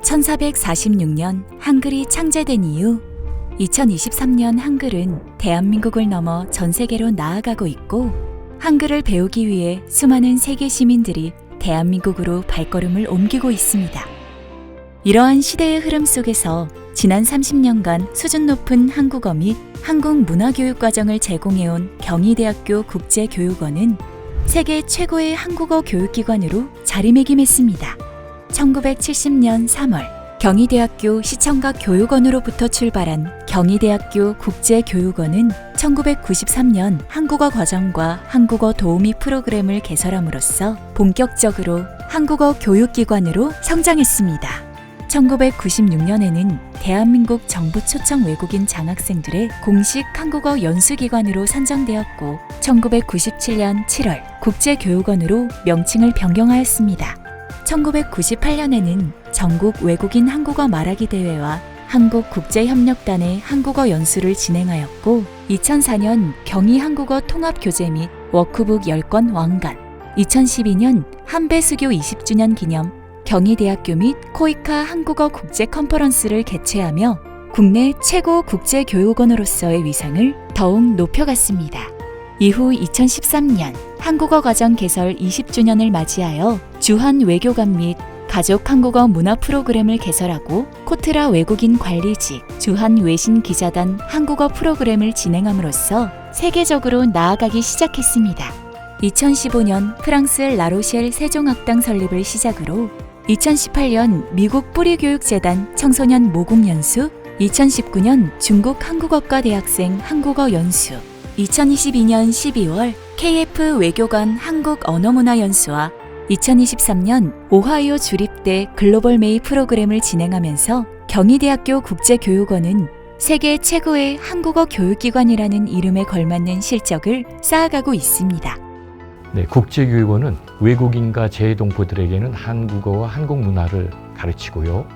1446년 한글이 창제된 이후 2023년 한글은 대한민국을 넘어 전 세계로 나아가고 있고, 한글을 배우기 위해 수많은 세계 시민들이 대한민국으로 발걸음을 옮기고 있습니다. 이러한 시대의 흐름 속에서 지난 30년간 수준 높은 한국어 및 한국 문화교육과정을 제공해온 경희대학교 국제교육원은 세계 최고의 한국어 교육기관으로 자리매김했습니다. 1970년 3월 경희대학교 시청각 교육원으로부터 출발한 경희대학교 국제교육원은 1993년 한국어 과정과 한국어 도우미 프로그램을 개설함으로써 본격적으로 한국어 교육기관으로 성장했습니다. 1996년에는 대한민국 정부 초청 외국인 장학생들의 공식 한국어 연수기관으로 선정되었고, 1997년 7월 국제교육원으로 명칭을 변경하였습니다. 1998년에는 전국 외국인 한국어 말하기 대회와 한국국제협력단의 한국어 연수를 진행하였고, 2004년 경희 한국어 통합교재 및 워크북 10권 왕관, 2012년 한배수교 20주년 기념 경희대학교 및 코이카 한국어 국제 컨퍼런스를 개최하며 국내 최고 국제교육원으로서의 위상을 더욱 높여갔습니다. 이후 2013년 한국어 과정 개설 20주년을 맞이하여 주한 외교관 및 가족 한국어 문화 프로그램을 개설하고 코트라 외국인 관리직, 주한 외신 기자단 한국어 프로그램을 진행함으로써 세계적으로 나아가기 시작했습니다. 2015년 프랑스 라로셸 세종학당 설립을 시작으로 2018년 미국 뿌리교육재단 청소년 모국연수, 2019년 중국 한국어과 대학생 한국어 연수, 2022년 12월 KF 외교관 한국 언어문화 연수와 2023년 오하이오 주립대 글로벌 메이 프로그램을 진행하면서 경희대학교 국제교육원은 세계 최고의 한국어 교육기관이라는 이름에 걸맞는 실적을 쌓아가고 있습니다. 네, 국제교육원은 외국인과 재외동포들에게는 한국어와 한국 문화를 가르치고요.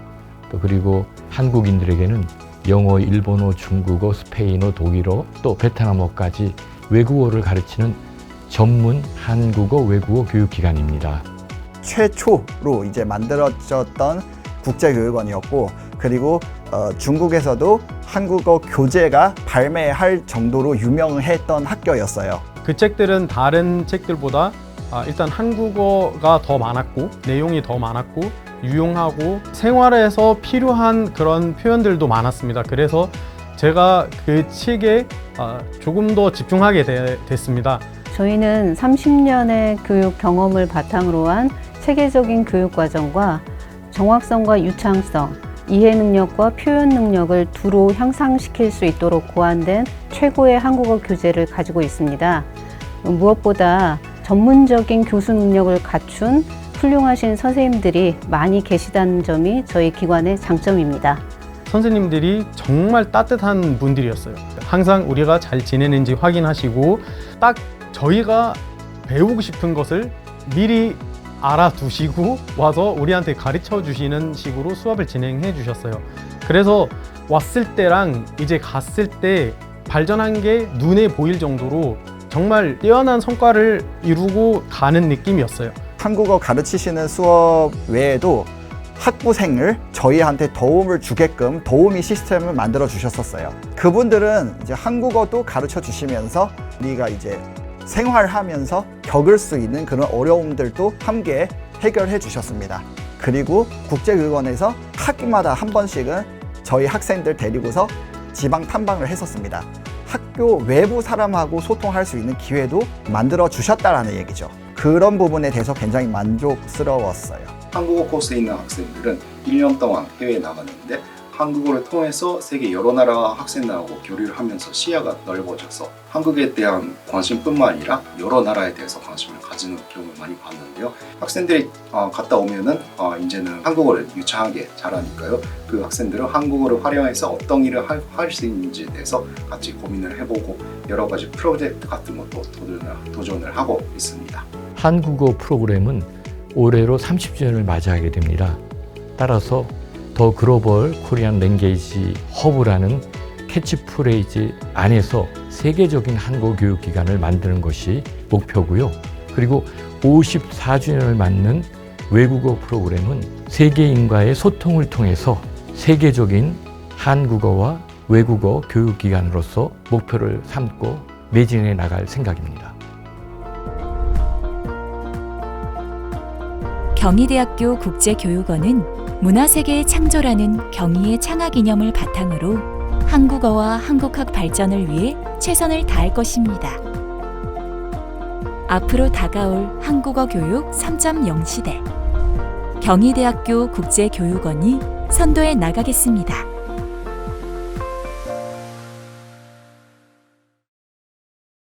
또 그리고 한국인들에게는 영어, 일본어, 중국어, 스페인어, 독일어, 또 베트남어까지 외국어를 가르치는 전문 한국어 외국어 교육기관입니다. 최초로 이제 만들어졌던 국제교육원이었고, 그리고 중국에서도 한국어 교재가 발매할 정도로 유명했던 학교였어요. 그 책들은 다른 책들보다 일단 한국어가 더 많았고, 내용이 더 많았고, 유용하고 생활에서 필요한 그런 표현들도 많았습니다. 그래서 제가 그 책에 조금 더 집중하게 됐습니다. 저희는 30년의 교육 경험을 바탕으로 한 체계적인 교육 과정과 정확성과 유창성, 이해 능력과 표현 능력을 두루 향상시킬 수 있도록 고안된 최고의 한국어 교재를 가지고 있습니다. 무엇보다 전문적인 교수 능력을 갖춘 훌륭하신 선생님들이 많이 계시다는 점이 저희 기관의 장점입니다. 선생님들이 정말 따뜻한 분들이었어요. 항상 우리가 잘 지내는지 확인하시고, 딱 저희가 배우고 싶은 것을 미리 알아두시고 와서 우리한테 가르쳐 주시는 식으로 수업을 진행해 주셨어요. 그래서 왔을 때랑 이제 갔을 때 발전한 게 눈에 보일 정도로 정말 뛰어난 성과를 이루고 가는 느낌이었어요. 한국어 가르치시는 수업 외에도 학부생을 저희한테 도움을 주게끔 도우미 시스템을 만들어 주셨었어요. 그분들은 이제 한국어도 가르쳐 주시면서 우리가 이제 생활하면서 겪을 수 있는 그런 어려움들도 함께 해결해 주셨습니다. 그리고 국제교육원에서 학기마다 한 번씩은 저희 학생들 데리고서 지방 탐방을 했었습니다. 학교 외부 사람하고 소통할 수 있는 기회도 만들어 주셨다라는 얘기죠. 그런 부분에 대해서 굉장히 만족스러웠어요. 한국어 코스에 있는 학생들은 1년 동안 해외에 나갔는데 한국어를 통해서 세계 여러 나라 학생들하고 교류를 하면서 시야가 넓어져서 한국에 대한 관심뿐만 아니라 여러 나라에 대해서 관심을 가지는 경우를 많이 봤는데요. 학생들이 갔다 오면은 이제는 한국어를 유창하게 잘하니까요. 그 학생들은 한국어를 활용해서 어떤 일을 할 수 있는지에 대해서 같이 고민을 해보고 여러 가지 프로젝트 같은 것도 도전을 하고 있습니다. 한국어 프로그램은 올해로 30주년을 맞이하게 됩니다. 따라서 더 글로벌 코리안 랭게이지 허브라는 캐치프레이즈 안에서 세계적인 한국어 교육기관을 만드는 것이 목표고요. 그리고 54주년을 맞는 외국어 프로그램은 세계인과의 소통을 통해서 세계적인 한국어와 외국어 교육기관으로서 목표를 삼고 매진해 나갈 생각입니다. 경희대학교 국제교육원은 문화세계의 창조라는 경희의 창학 이념을 바탕으로 한국어와 한국학 발전을 위해 최선을 다할 것입니다. 앞으로 다가올 한국어 교육 3.0 시대, 경희대학교 국제교육원이 선도해 나가겠습니다.